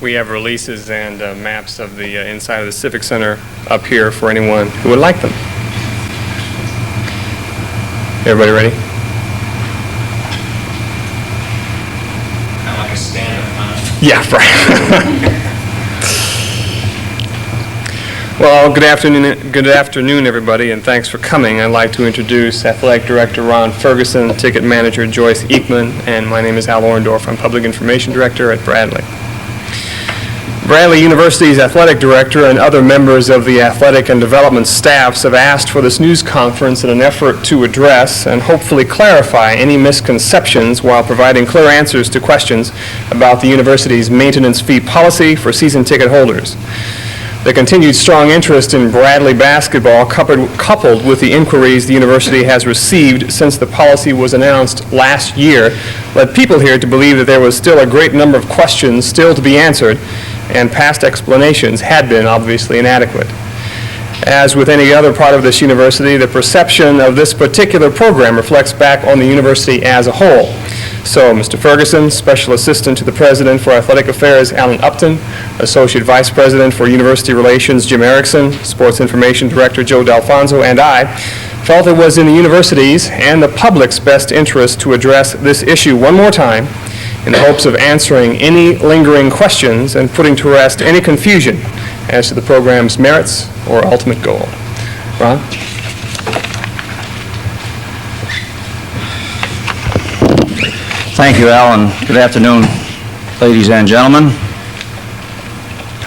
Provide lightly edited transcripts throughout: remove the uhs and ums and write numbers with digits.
We have releases and maps of the inside of the Civic Center up here for anyone who would like them. Everybody ready? Kind of like a stand-up, huh? Yeah, right. Well, good afternoon, everybody, and thanks for coming. I'd like to introduce Athletic Director Ron Ferguson, Ticket Manager Joyce Ekman, and my name is Al Orndorff. I'm Public Information Director at Bradley. Bradley University's Athletic Director and other members of the athletic and development staffs have asked for this news conference in an effort to address and hopefully clarify any misconceptions while providing clear answers to questions about the university's maintenance fee policy for season ticket holders. The continued strong interest in Bradley basketball, coupled with the inquiries the university has received since the policy was announced last year, led people here to believe that there was still a great number of questions still to be answered, and past explanations had been obviously inadequate. As with any other part of this university, the perception of this particular program reflects back on the university as a whole. So, Mr. Ferguson, Special Assistant to the President for Athletic Affairs, Alan Upton, Associate Vice President for University Relations, Jim Erickson, Sports Information Director, Joe D'Alfonso, and I felt it was in the university's and the public's best interest to address this issue one more time in the hopes of answering any lingering questions and putting to rest any confusion as to the program's merits or ultimate goal. Ron? Thank you, Al, and good afternoon, ladies and gentlemen.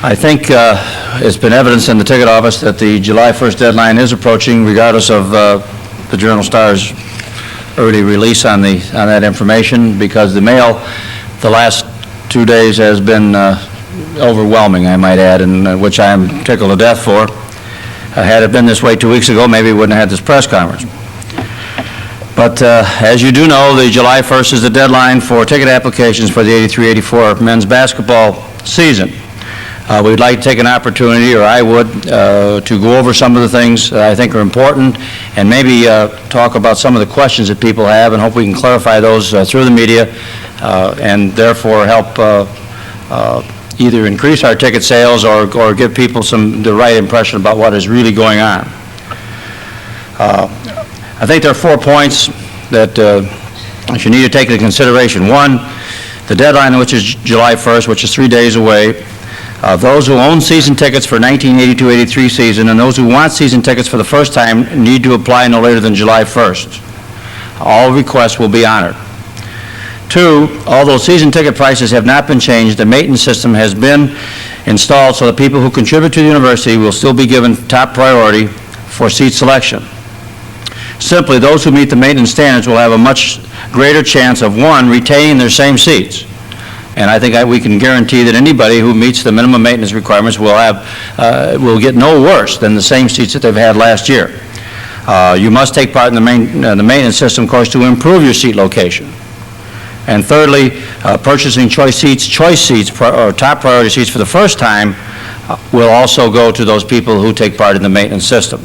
I think it's been evidenced in the ticket office that the July 1st deadline is approaching, regardless of the Journal-Star's early release on that information, because the mail the last 2 days has been overwhelming, I might add, and which I am tickled to death for. Had it been this way 2 weeks ago, maybe we wouldn't have had this press conference. But as you do know, the July 1st is the deadline for ticket applications for the 83-84 men's basketball season. We'd like to take an opportunity, or I would, to go over some of the things that I think are important and maybe talk about some of the questions that people have, and hope we can clarify those through the media and therefore help either increase our ticket sales or give people the right impression about what is really going on. I think there are 4 points that you need to take into consideration. One, the deadline, which is July 1st, which is 3 days away. Those who own season tickets for 1982-83 season and those who want season tickets for the first time need to apply no later than July 1st. All requests will be honored. 2, although season ticket prices have not been changed, the maintenance system has been installed so that people who contribute to the university will still be given top priority for seat selection. Simply, those who meet the maintenance standards will have a much greater chance of, 1, retaining their same seats. And I think we can guarantee that anybody who meets the minimum maintenance requirements will get no worse than the same seats that they've had last year. You must take part in the maintenance system course to improve your seat location. And thirdly, purchasing choice seats, or top priority seats for the first time will also go to those people who take part in the maintenance system.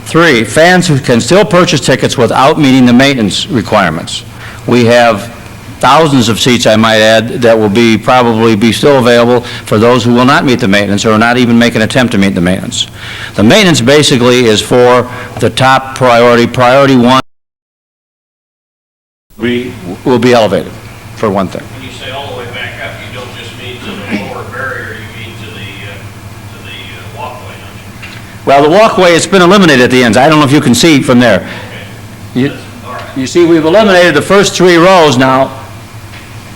3, fans who can still purchase tickets without meeting the maintenance requirements. We have thousands of seats, I might add, that will probably be still available for those who will not meet the maintenance or not even make an attempt to meet the maintenance. The maintenance basically is for the top priority. Priority 1 will be elevated, for one thing. When you say all the way back up, you don't just mean to the lower barrier, you mean to the walkway, don't you? Well, the walkway, it's been eliminated at the ends. I don't know if you can see from there. Okay. You see, we've eliminated the first 3 rows now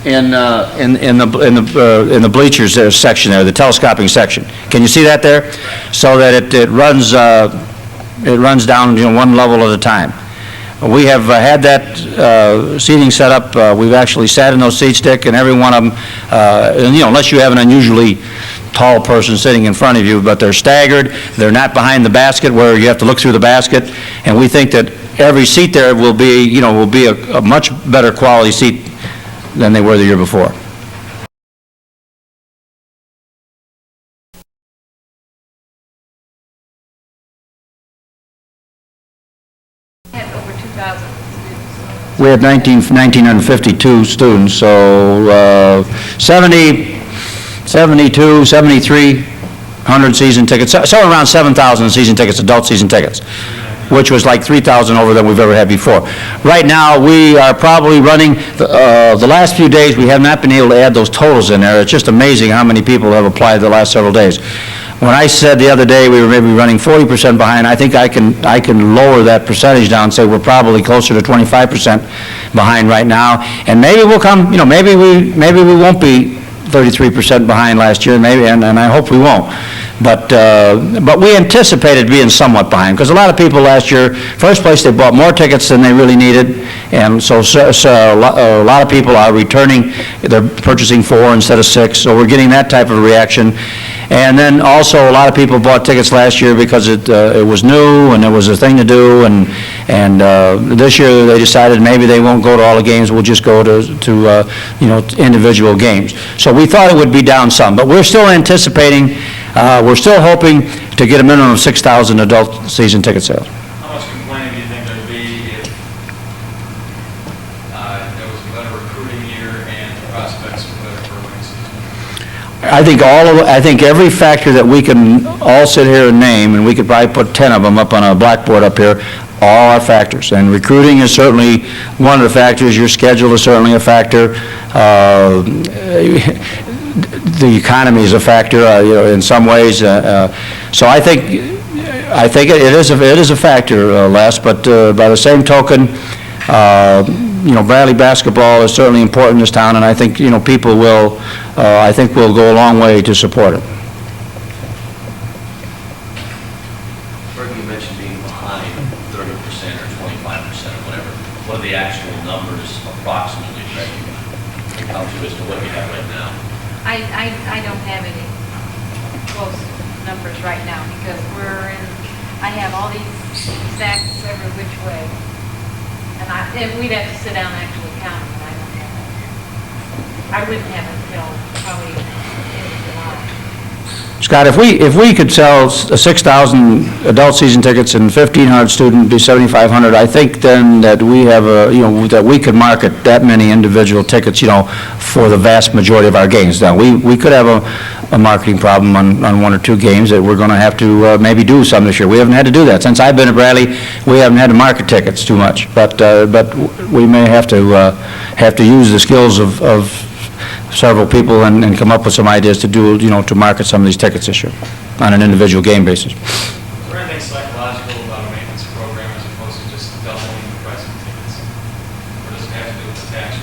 in the bleachers section there, the telescoping section. Can you see that there? So that it runs down, one level at a time. We have had that seating set up. We've actually sat in those seats, Dick, and every one of them, unless you have an unusually tall person sitting in front of you, but they're staggered. They're not behind the basket where you have to look through the basket, and we think that every seat there will be a much better quality seat than they were the year before. Over 2,000 students. We had 1,952 students, so 70 72, 7,300 season tickets, somewhere around 7,000 season tickets, adult season tickets, which was like 3,000 over than we've ever had before. Right now, we are probably running, the last few days, we have not been able to add those totals in there. It's just amazing how many people have applied the last several days. When I said the other day we were maybe running 40% behind, I think I can lower that percentage down and say we're probably closer to 25% behind right now. And maybe we'll come, maybe we won't be 33% behind last year, maybe, and I hope we won't. But we anticipated being somewhat behind, because a lot of people last year, first place, they bought more tickets than they really needed, and so a lot of people are returning, they're purchasing 4 instead of 6, so we're getting that type of reaction. And then also, a lot of people bought tickets last year because it was new and it was a thing to do, and this year they decided maybe they won't go to all the games, we'll just go to individual games. So we thought it would be down some, but we're still anticipating, we're still hoping to get a minimum of 6,000 adult season ticket sales. How much complaining do you think there'd be if there was a better recruiting year and prospects were better for a winning season? I think every factor that we can all sit here and name, and we could probably put 10 of them up on a blackboard up here, all are factors. And recruiting is certainly one of the factors. Your schedule is certainly a factor. The economy is a factor, in some ways. So I think it is a factor, Les. But by the same token, Bradley basketball is certainly important in this town, and I think people will, will go a long way to support it. You mentioned being behind 30% or 25% or whatever. What are the actual numbers approximately that you come to as to what you have right now? I don't have any close numbers right now because I have all these stacks every which way. And we'd have to sit down and actually count them, and I don't have that. I wouldn't have it until probably end of July. Scott, if we could sell 6,000 adult season tickets and 1,500 student, be 7,500, I think then that we have that we could market that many individual tickets, for the vast majority of our games. Now, we could have a marketing problem on 1 or 2 games that we're going to have to maybe do some this year. We haven't had to do that. Since I've been at Bradley, we haven't had to market tickets too much. But we may have to use the skills of several people and come up with some ideas to do, to market some of these tickets this year on an individual game basis. Is there anything psychological about a maintenance program as opposed to just doubling the price of tickets? Or does it have to do with the tax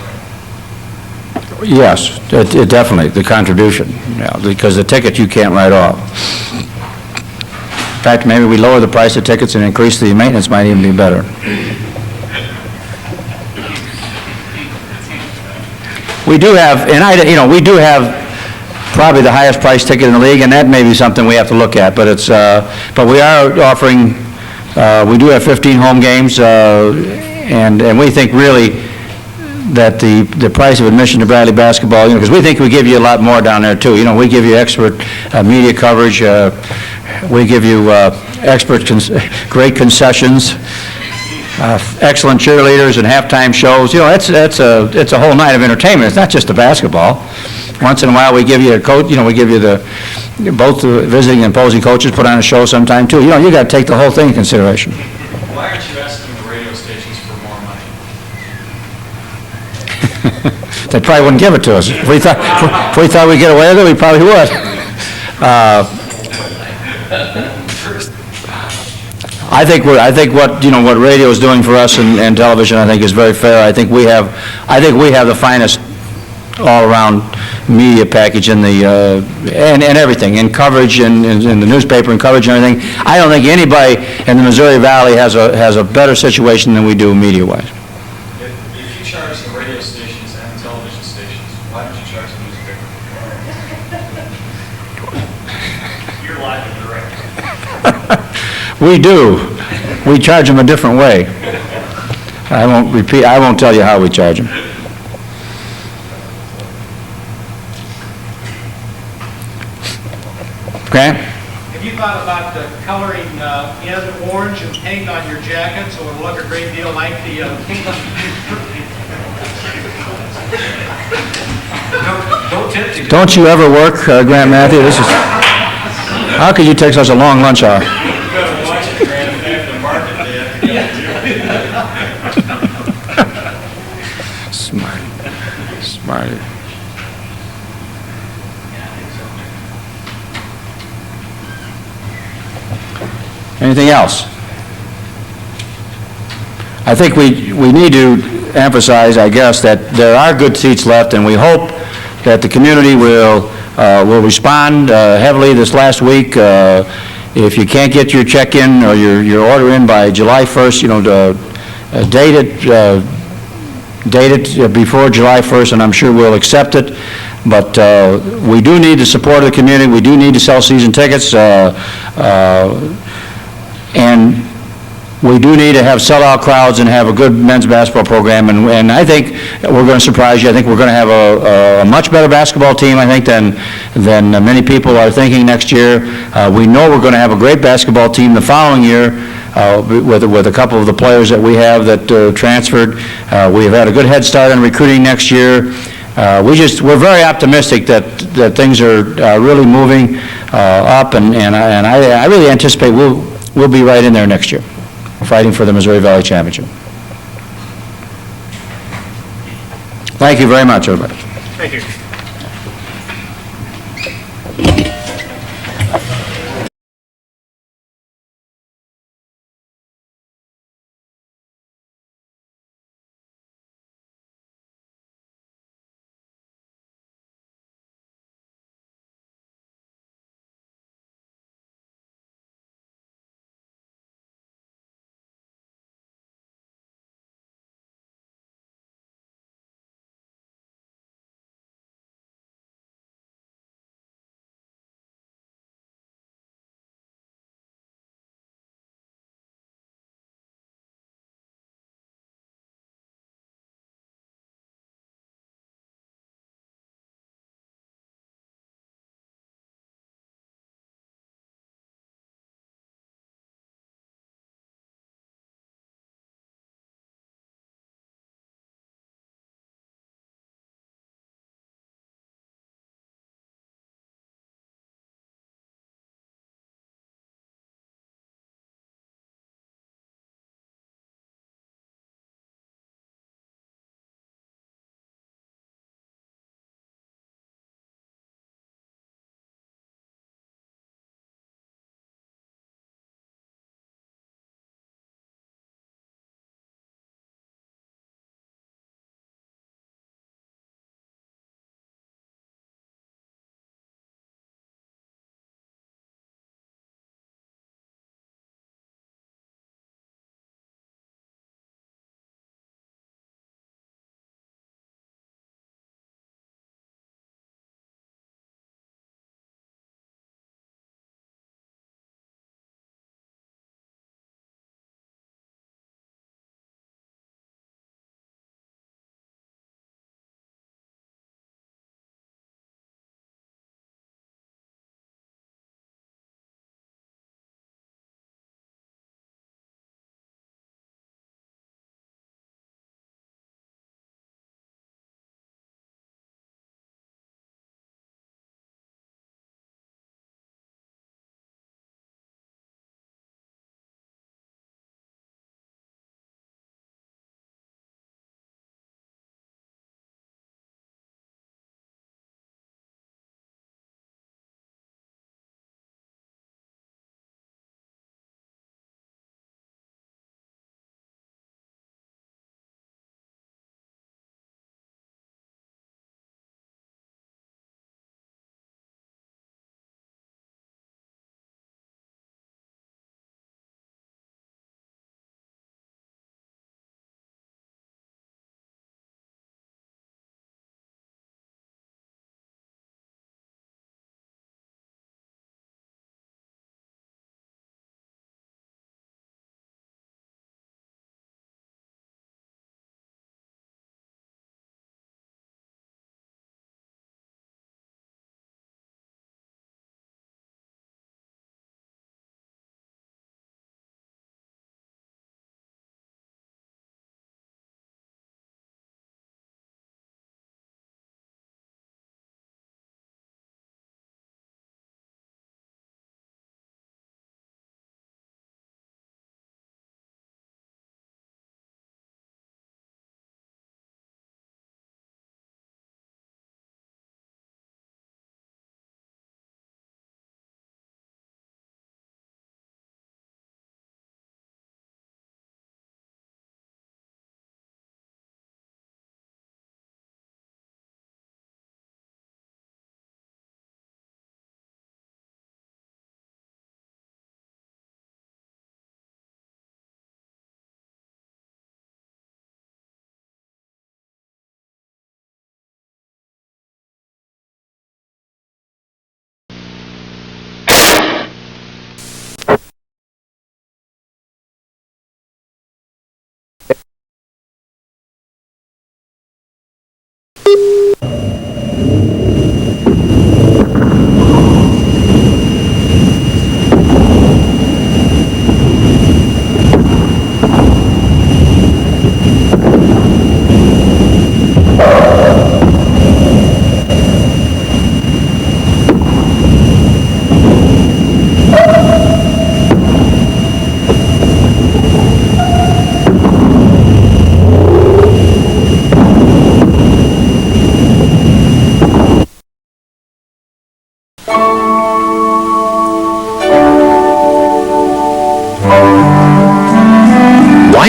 rate? Yes, it definitely, the contribution, because the ticket you can't write off. In fact, maybe we lower the price of tickets and increase the maintenance might even be better. We do have, we do have probably the highest price ticket in the league, and that may be something we have to look at. But but we are offering, we do have 15 home games, and we think really that the price of admission to Bradley basketball, because we think we give you a lot more down there too. We give you expert media coverage, we give you great concessions. Excellent cheerleaders and halftime shows. It's a whole night of entertainment. It's not just the basketball. Once in a while, we give you a coach. We give you both the visiting and opposing coaches put on a show sometime too. You got to take the whole thing in consideration. Why aren't you asking the radio stations for more money? They probably wouldn't give it to us. If we thought we'd get away with it, we probably would. I think what radio is doing for us and television, I think, is very fair. I think we have the finest all-around media package in the and everything, in coverage and in the newspaper and coverage and everything. I don't think anybody in the Missouri Valley has a better situation than we do media-wise. If you charge the radio stations and the television stations, why don't you charge the newspaper? You're live and direct. We do. We charge them a different way. I won't tell you how we charge them. Okay? Have you thought about coloring in orange and paint on your jacket so it'll look a great deal like the Don't tempt him. Don't you ever work, Grant Matthew? This is, how could you take such a long lunch hour? Better watch it, Grant, after the market day. Smart. Anything else? I think we need to emphasize, I guess, that there are good seats left, and we hope that the community will respond heavily this last week. If you can't get your check-in or your order in by July 1st, date it before July 1st, and I'm sure we'll accept it. But we do need the support of the community. We do need to sell season tickets. And we do need to have sellout crowds and have a good men's basketball program, and I think we're going to surprise you. I think we're going to have a much better basketball team, I think, than many people are thinking next year. We know we're going to have a great basketball team the following year with a couple of the players that we have that transferred. We've had a good head start on recruiting next year. We're very optimistic that things are really moving up, and I really anticipate we'll be right in there next year, fighting for the Missouri Valley Championship. Thank you very much, everybody. Thank you.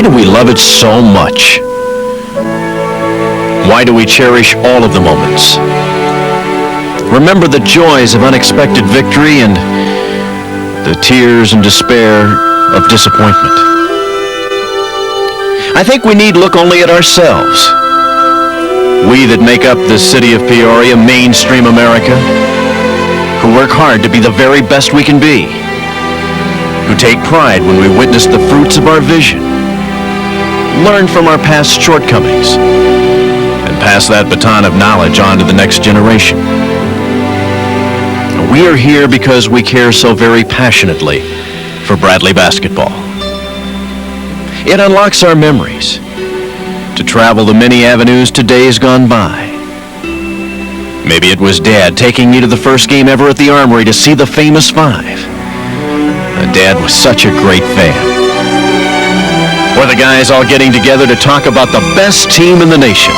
Why do we love it so much? Why do we cherish all of the moments? Remember the joys of unexpected victory and the tears and despair of disappointment. I think we need look only at ourselves. We that make up the city of Peoria, mainstream America, who work hard to be the very best we can be, who take pride when we witness the fruits of our vision, learn from our past shortcomings, and pass that baton of knowledge on to the next generation. We are here because we care so very passionately for Bradley basketball. It unlocks our memories to travel the many avenues to days gone by. Maybe it was Dad taking me to the first game ever at the Armory to see the famous Five. Dad was such a great fan. Or the guys all getting together to talk about the best team in the nation.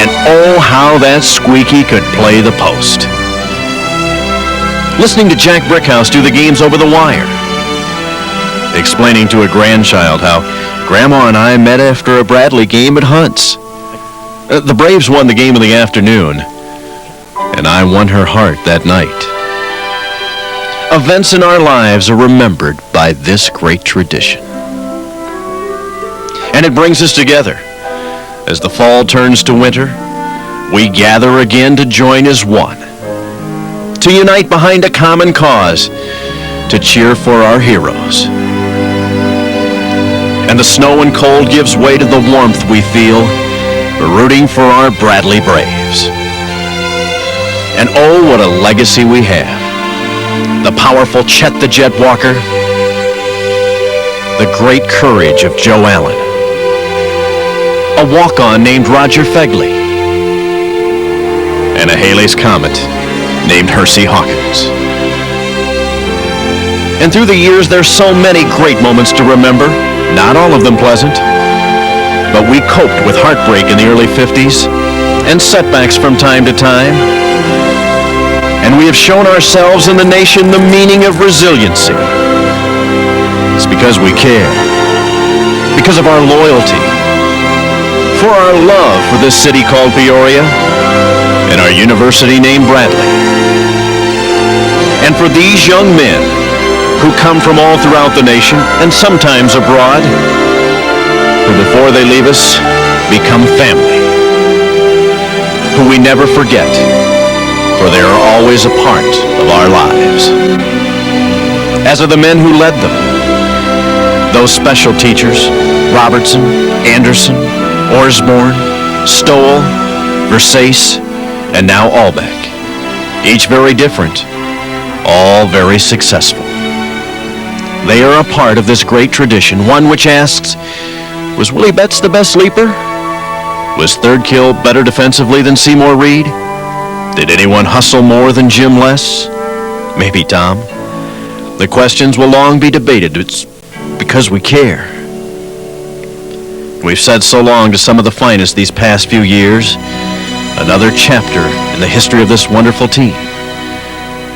And oh, how that squeaky could play the post. Listening to Jack Brickhouse do the games over the wire. Explaining to a grandchild how Grandma and I met after a Bradley game at Hunt's. The Braves won the game in the afternoon, and I won her heart that night. Events in our lives are remembered by this great tradition. And it brings us together. As the fall turns to winter, we gather again to join as one. To unite behind a common cause, to cheer for our heroes. And the snow and cold gives way to the warmth we feel, rooting for our Bradley Braves. And oh, what a legacy we have. The powerful Chet the Jet Walker, the great courage of Joe Allen, a walk-on named Roger Fegley, and a Halley's Comet named Hersey Hawkins. And through the years, there's so many great moments to remember, not all of them pleasant, but we coped with heartbreak in the early 50s and setbacks from time to time. And we have shown ourselves and the nation the meaning of resiliency. It's because we care, because of our loyalty, for our love for this city called Peoria, and our university named Bradley. And for these young men who come from all throughout the nation and sometimes abroad, who before they leave us become family, who we never forget, for they are always a part of our lives. As are the men who led them, those special teachers, Robertson, Anderson, Osborne, Stowell, Versace, and now Albeck. Each very different, all very successful. They are a part of this great tradition, one which asks, was Willie Betts the best sleeper? Was Third Kill better defensively than Seymour Reed? Did anyone hustle more than Jim Les? Maybe Tom. The questions will long be debated. It's because we care. We've said so long to some of the finest these past few years. Another chapter in the history of this wonderful team.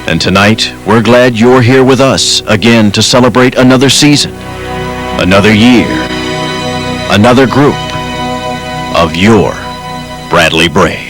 And tonight, we're glad you're here with us again to celebrate another season, another year, another group of your Bradley Braves.